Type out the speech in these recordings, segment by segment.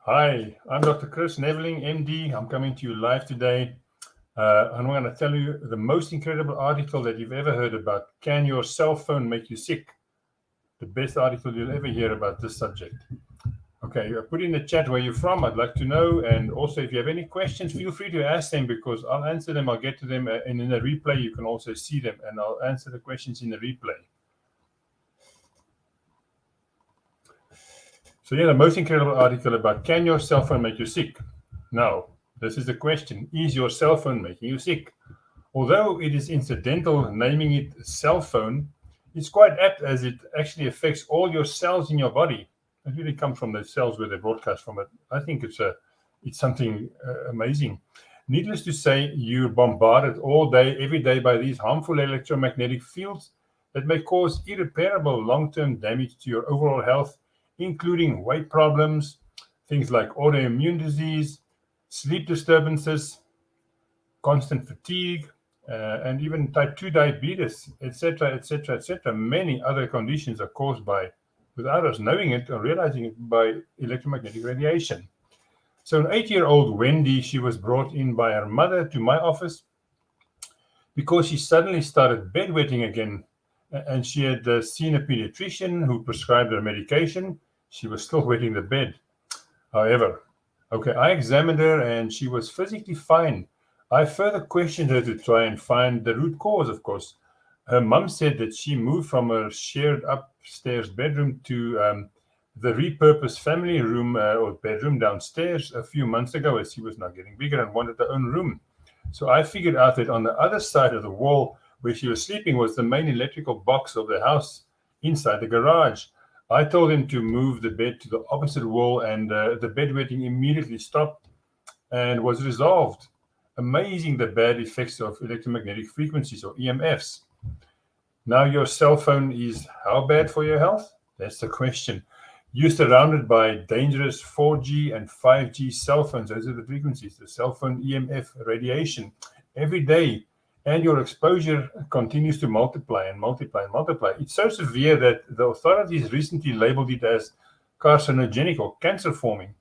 Hi, I'm Dr. Chris Neveling, MD. I'm coming to you live today. I'm going to tell you the most incredible article that you've ever heard about. Can your cell phone make you sick? The best article you'll ever hear about this subject. Okay, put in the chat where you're from. I'd like to know. And also, if you have any questions, feel free to ask them because I'll answer them. I'll get to them. And in the replay, you can also see them. And I'll answer the questions in the replay. So yeah, the most incredible article about can your cell phone make you sick? Now, this is the question. Is your cell phone making you sick? Although it is incidental naming it cell phone, it's quite apt as it actually affects all your cells in your body. It really comes from the cells where they broadcast from it. I think it's something amazing. Needless to say, you're bombarded all day, every day by these harmful electromagnetic fields that may cause irreparable long-term damage to your overall health, including weight problems, things like autoimmune disease, sleep disturbances, constant fatigue, and even type 2 diabetes, etc., etc., etc. Many other conditions are caused by, without us knowing it or realizing it, by electromagnetic radiation. So an 8-year-old Wendy, she was brought in by her mother to my office because she suddenly started bedwetting again, and she had seen a pediatrician who prescribed her medication. She was still wetting the bed. However, I examined her and she was physically fine. I further questioned her to try and find the root cause, of course. Her mum said that she moved from her shared upstairs bedroom to the repurposed family room or bedroom downstairs a few months ago as she was now getting bigger and wanted her own room. So I figured out that on the other side of the wall where she was sleeping was the main electrical box of the house inside the garage. I told him to move the bed to the opposite wall, and the bedwetting immediately stopped and was resolved. Amazing the bad effects of electromagnetic frequencies or EMFs. Now your cell phone is how bad for your health? That's the question. You're surrounded by dangerous 4G and 5G cell phones. Those are the frequencies, the cell phone EMF radiation every day. And your exposure continues to multiply and multiply and multiply. It's so severe that the authorities recently labeled it as carcinogenic or cancer-forming.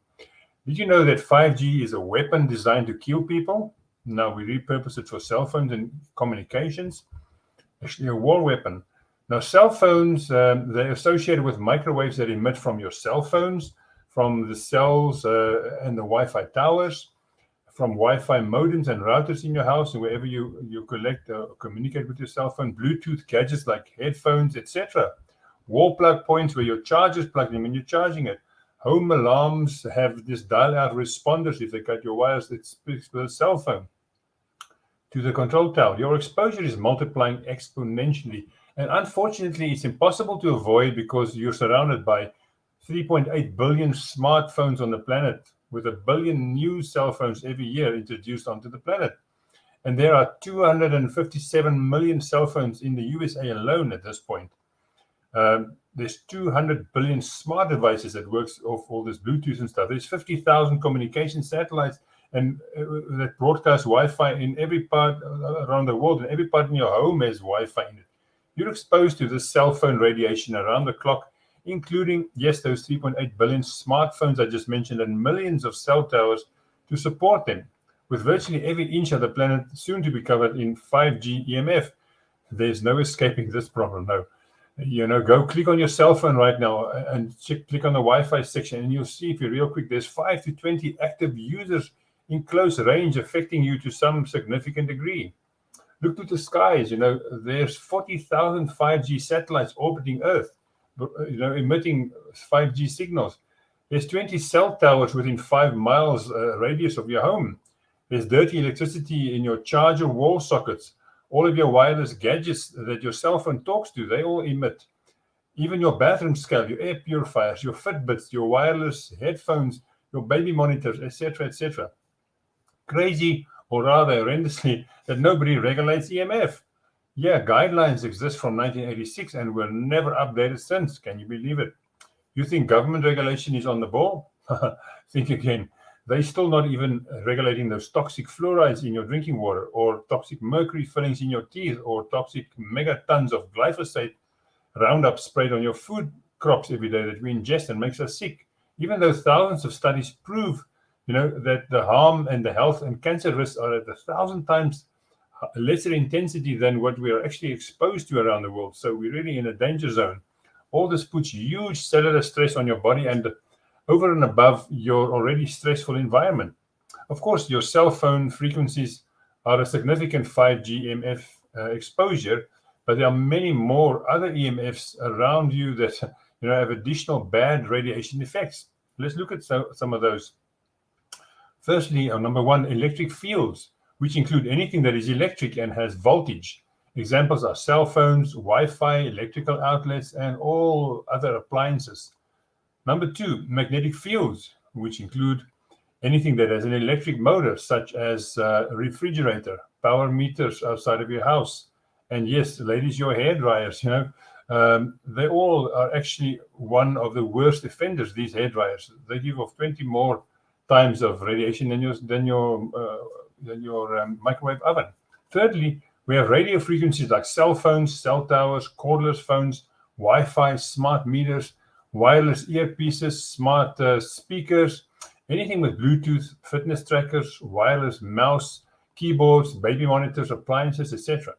Did you know that 5G is a weapon designed to kill people? Now we repurpose it for cell phones and communications. Actually, a war weapon. Now, cell phones, they're associated with microwaves that emit from your cell phones, from the cells and the Wi-Fi towers, from Wi-Fi modems and routers in your house and wherever you collect or communicate with your cell phone, Bluetooth gadgets like headphones, etc. Wall plug points where your charger's plugged in when you're charging it. Home alarms have this dial-out responders. If they cut your wires, it speaks with a cell phone to the control tower. Your exposure is multiplying exponentially. And unfortunately, it's impossible to avoid because you're surrounded by 3.8 billion smartphones on the planet, with 1 billion new cell phones every year introduced onto the planet. And there are 257 million cell phones in the USA alone at this point. There's 200 billion smart devices that works off all this Bluetooth and stuff. There's 50,000 communication satellites and that broadcast Wi-Fi in every part around the world, and every part in your home has Wi-Fi in it. You're exposed to this cell phone radiation around the clock, including, yes, those 3.8 billion smartphones I just mentioned and millions of cell towers to support them, with virtually every inch of the planet soon to be covered in 5G EMF. There's no escaping this problem, no. Go click on your cell phone right now and click on the Wi-Fi section, and you'll see, if you're real quick, there's 5 to 20 active users in close range affecting you to some significant degree. Look to the skies, there's 40,000 5G satellites orbiting Earth, emitting 5G signals. There's 20 cell towers within 5 miles radius of your home. There's dirty electricity in your charger wall sockets. All of your wireless gadgets that your cell phone talks to, they all emit. Even your bathroom scale, your air purifiers, your Fitbits, your wireless headphones, your baby monitors, etc., etc. Crazy, or rather horrendously, that nobody regulates EMF. Yeah, guidelines exist from 1986 and were never updated since. Can you believe it? You think government regulation is on the ball? Think again. They're still not even regulating those toxic fluorides in your drinking water, or toxic mercury fillings in your teeth, or toxic megatons of glyphosate Roundup sprayed on your food crops every day that we ingest and makes us sick. Even though thousands of studies prove, that the harm and the health and cancer risks are at 1,000 times lesser intensity than what we are actually exposed to around the world. So we're really in a danger zone. All this puts huge cellular stress on your body and over and above your already stressful environment. Of course, your cell phone frequencies are a significant 5G EMF exposure, but there are many more other EMFs around you that have additional bad radiation effects. Let's look at some of those. Firstly, number one, electric fields, which include anything that is electric and has voltage. Examples are cell phones, Wi-Fi, electrical outlets, and all other appliances. Number two, magnetic fields, which include anything that has an electric motor, such as a refrigerator, power meters outside of your house. And yes, ladies, your hair dryers, they all are actually one of the worst offenders, these hair dryers. They give off 20 more times of radiation than your microwave oven. Thirdly, we have radio frequencies like cell phones, cell towers, cordless phones, Wi-Fi, smart meters, wireless earpieces, smart speakers, anything with Bluetooth, fitness trackers, wireless mouse, keyboards, baby monitors, appliances, etc.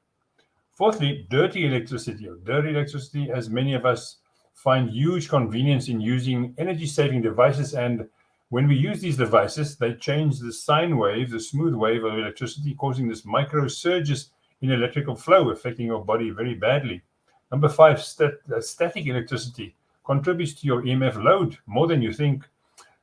Fourthly, dirty electricity, as many of us find huge convenience in using energy-saving devices, and when we use these devices, they change the sine wave, the smooth wave of electricity, causing this micro surges in electrical flow, affecting your body very badly. Number five, static electricity contributes to your EMF load more than you think.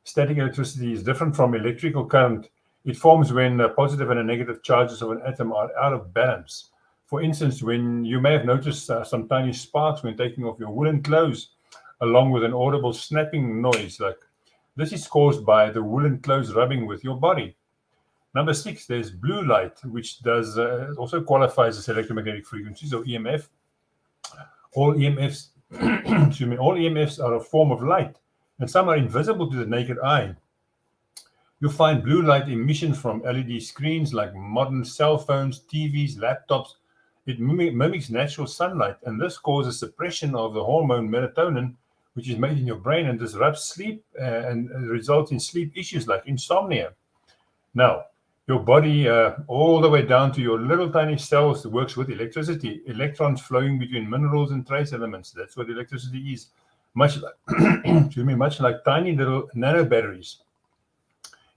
Static electricity is different from electrical current. It forms when the positive and the negative charges of an atom are out of balance. For instance, when you may have noticed some tiny sparks when taking off your woolen clothes, along with an audible snapping noise, like this is caused by the woolen clothes rubbing with your body. Number six, there's blue light, which does also qualifies as electromagnetic frequencies or EMF. All EMFs, all EMFs are a form of light, and some are invisible to the naked eye. You'll find blue light emissions from LED screens like modern cell phones, TVs, laptops. It mimics natural sunlight, and this causes suppression of the hormone melatonin, which is made in your brain and disrupts sleep and results in sleep issues like insomnia. Now, your body, all the way down to your little tiny cells, works with electricity, electrons flowing between minerals and trace elements. That's what electricity is. Much like tiny little nano batteries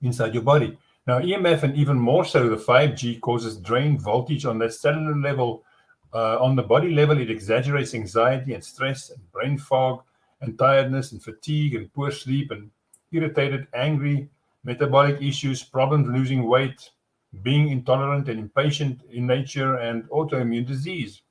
inside your body. Now, EMF, and even more so the 5G, causes drained voltage on that cellular level. On the body level, it exaggerates anxiety and stress and brain fog and tiredness and fatigue and poor sleep and irritated, angry, metabolic issues, problems losing weight, being intolerant and impatient in nature, and autoimmune disease.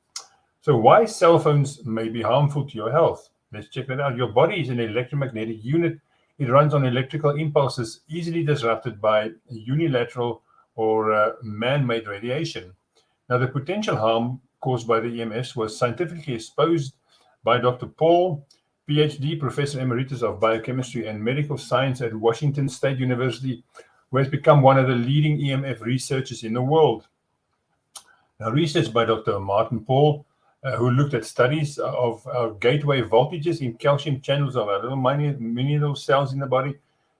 So why cell phones may be harmful to your health? Let's check that out. Your body is an electromagnetic unit. It runs on electrical impulses easily disrupted by unilateral or man-made radiation. Now, the potential harm caused by the EMS was scientifically exposed by Dr. Paul, PhD, Professor Emeritus of Biochemistry and Medical Science at Washington State University, who has become one of the leading EMF researchers in the world. Now, research by Dr. Martin Paul, who looked at studies of gateway voltages in calcium channels of our little mineral cells in the body.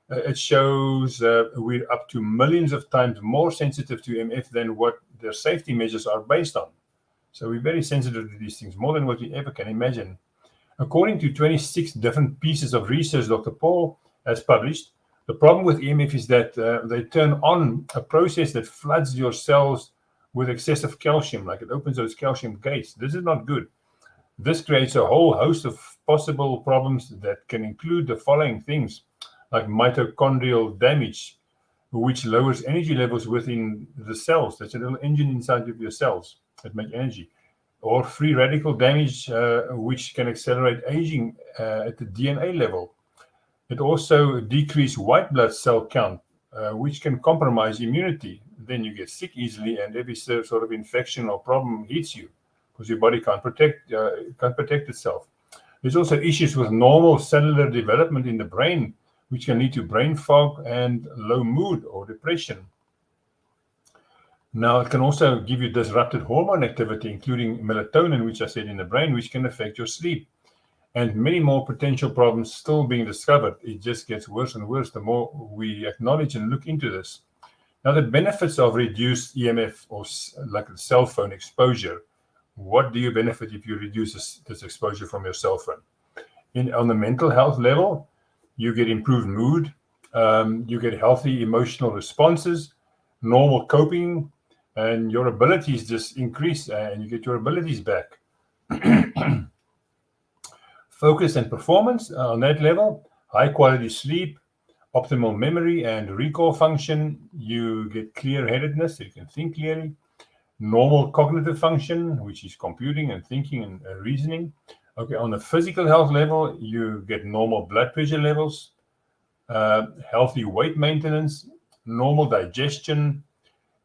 It shows we're up to millions of times more sensitive to EMF than what their safety measures are based on. So we're very sensitive to these things, more than what we ever can imagine. According to 26 different pieces of research Dr. Paul has published, the problem with EMF is that they turn on a process that floods your cells with excessive calcium, like it opens those calcium gates. This is not good. This creates a whole host of possible problems that can include the following things, like mitochondrial damage, which lowers energy levels within the cells. That's a little engine inside of your cells that make energy. Or free radical damage, which can accelerate aging at the DNA level. It also decreases white blood cell count, which can compromise immunity. Then you get sick easily, and every sort of infection or problem hits you because your body can't protect itself. There's also issues with normal cellular development in the brain, which can lead to brain fog and low mood or depression. Now, it can also give you disrupted hormone activity, including melatonin, which I said in the brain, which can affect your sleep. and many more potential problems still being discovered. It just gets worse and worse the more we acknowledge and look into this. Now, the benefits of reduced EMF or like a cell phone exposure. What do you benefit if you reduce this exposure from your cell phone? On the mental health level, you get improved mood, you get healthy emotional responses, normal coping, and your abilities just increase, and you get your abilities back. Focus and performance on that level, high quality sleep, optimal memory and recall function. You get clear-headedness, so you can think clearly. Normal cognitive function, which is computing and thinking and reasoning. Okay, on the physical health level, you get normal blood pressure levels, healthy weight maintenance, normal digestion,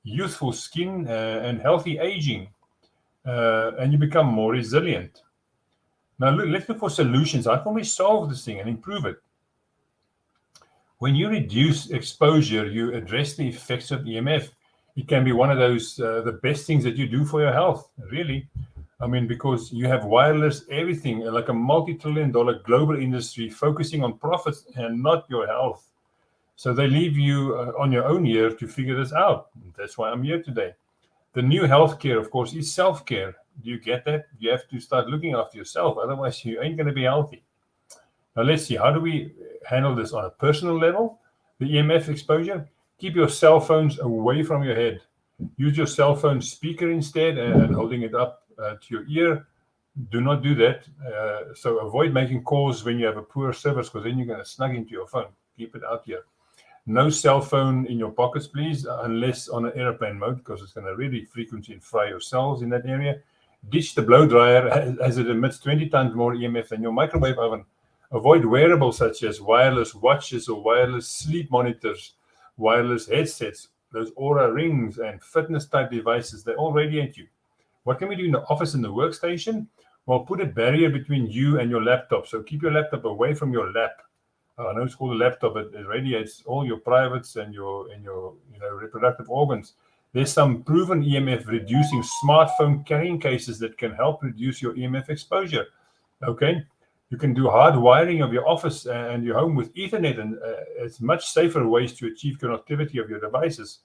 youthful skin, and healthy aging. And you become more resilient. Now, let's look for solutions. How can we solve this thing and improve it? When you reduce exposure, you address the effects of EMF. It can be one of those, the best things that you do for your health, really. I mean, because you have wireless everything, like a multi-trillion-dollar global industry focusing on profits and not your health. So they leave you on your own here to figure this out. That's why I'm here today. The new healthcare, of course, is self-care. Do you get that? You have to start looking after yourself. Otherwise, you ain't going to be healthy. Now, let's see. How do we handle this on a personal level? The EMF exposure. Keep your cell phones away from your head. Use your cell phone speaker instead and holding it up to your ear. Do not do that. So avoid making calls when you have a poor service, because then you're going to snug into your phone. Keep it out here. No cell phone in your pockets, please, unless on an airplane mode, because it's going to really frequency and fry your cells in that area. Ditch the blow dryer as it emits 20 times more EMF than your microwave oven. Avoid wearables such as wireless watches or wireless sleep monitors, wireless headsets, those Aura rings and fitness type devices. They all radiate you. What can we do in the office and the workstation? Well, put a barrier between you and your laptop. So keep your laptop away from your lap. I know it's called a laptop, but it radiates all your privates and your reproductive organs. There's some proven EMF reducing smartphone carrying cases that can help reduce your EMF exposure. Okay, you can do hard wiring of your office and your home with Ethernet, and it's much safer ways to achieve connectivity of your devices,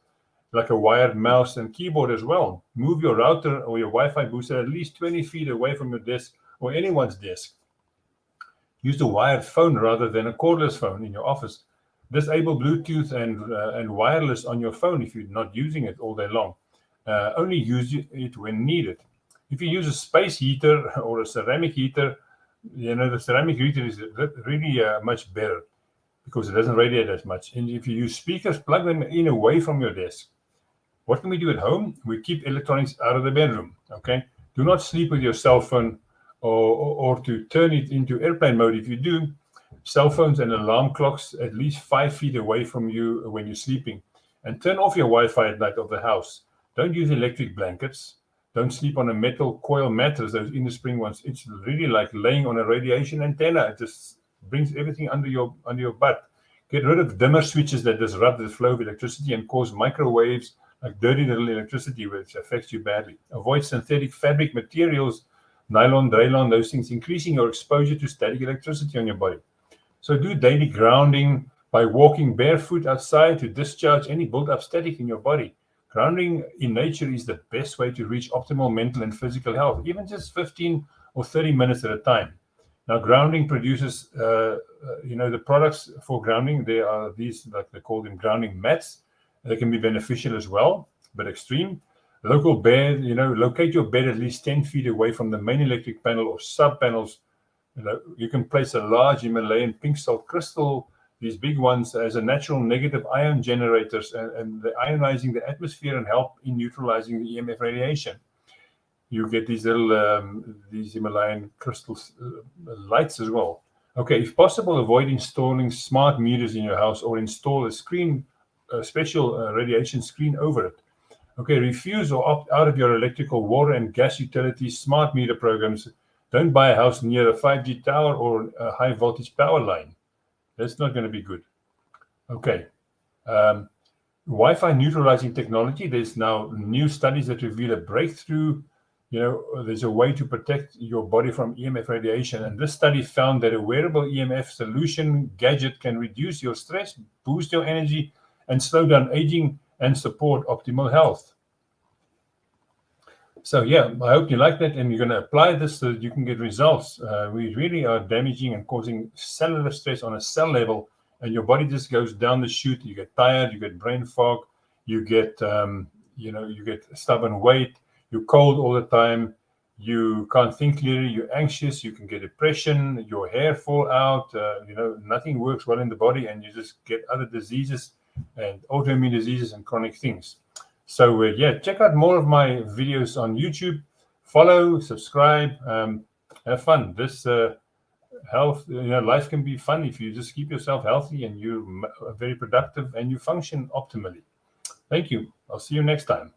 like a wired mouse and keyboard as well. Move your router or your Wi-Fi booster at least 20 feet away from your desk or anyone's desk. Use a wired phone rather than a cordless phone in your office. Disable Bluetooth and wireless on your phone if you're not using it all day long. Only use it when needed. If you use a space heater or a ceramic heater, the ceramic heater is really much better because it doesn't radiate as much. And if you use speakers, plug them in away from your desk. What can we do at home? We keep electronics out of the bedroom. Okay. Do not sleep with your cell phone or to turn it into airplane mode. If you do, cell phones and alarm clocks at least 5 feet away from you when you're sleeping. And turn off your Wi-Fi at night of the house. Don't use electric blankets. Don't sleep on a metal coil mattress, those inner spring ones. It's really like laying on a radiation antenna. It just brings everything under your butt. Get rid of dimmer switches that disrupt the flow of electricity and cause microwaves, like dirty little electricity, which affects you badly. Avoid synthetic fabric materials, nylon, Draylon, those things, increasing your exposure to static electricity on your body. So do daily grounding by walking barefoot outside to discharge any built-up static in your body. Grounding in nature is the best way to reach optimal mental and physical health, even just 15 or 30 minutes at a time. Now, grounding produces, the products for grounding, there are these, like they call them grounding mats. They can be beneficial as well, but extreme. Local bed, locate your bed at least 10 feet away from the main electric panel or sub-panels. You can place a large Himalayan pink salt crystal, these big ones, as a natural negative ion generators, and they're ionizing the atmosphere and help in neutralizing the EMF radiation. You get these little, these Himalayan crystals lights as well. Okay, if possible, avoid installing smart meters in your house or install a special radiation screen over it. Okay, refuse or opt out of your electrical, water, and gas utilities smart meter programs. Don't buy a house near a 5G tower or a high voltage power line. That's not going to be good. Okay. Wi-Fi neutralizing technology. There's now new studies that reveal a breakthrough there's a way to protect your body from EMF radiation. And this study found that a wearable EMF solution gadget can reduce your stress, boost your energy, and slow down aging and support optimal health. So yeah, I hope you like that and you're going to apply this so that you can get results. We really are damaging and causing cellular stress on a cell level, and your body just goes down the chute. You get tired, you get brain fog, you get you get stubborn weight, you're cold all the time, you can't think clearly, you're anxious, you can get depression, your hair fall out, nothing works well in the body, and you just get other diseases and autoimmune diseases and chronic things. So yeah, check out more of my videos on YouTube. Follow, subscribe, have fun. This health, life can be fun if you just keep yourself healthy and you're very productive and you function optimally. Thank you. I'll see you next time.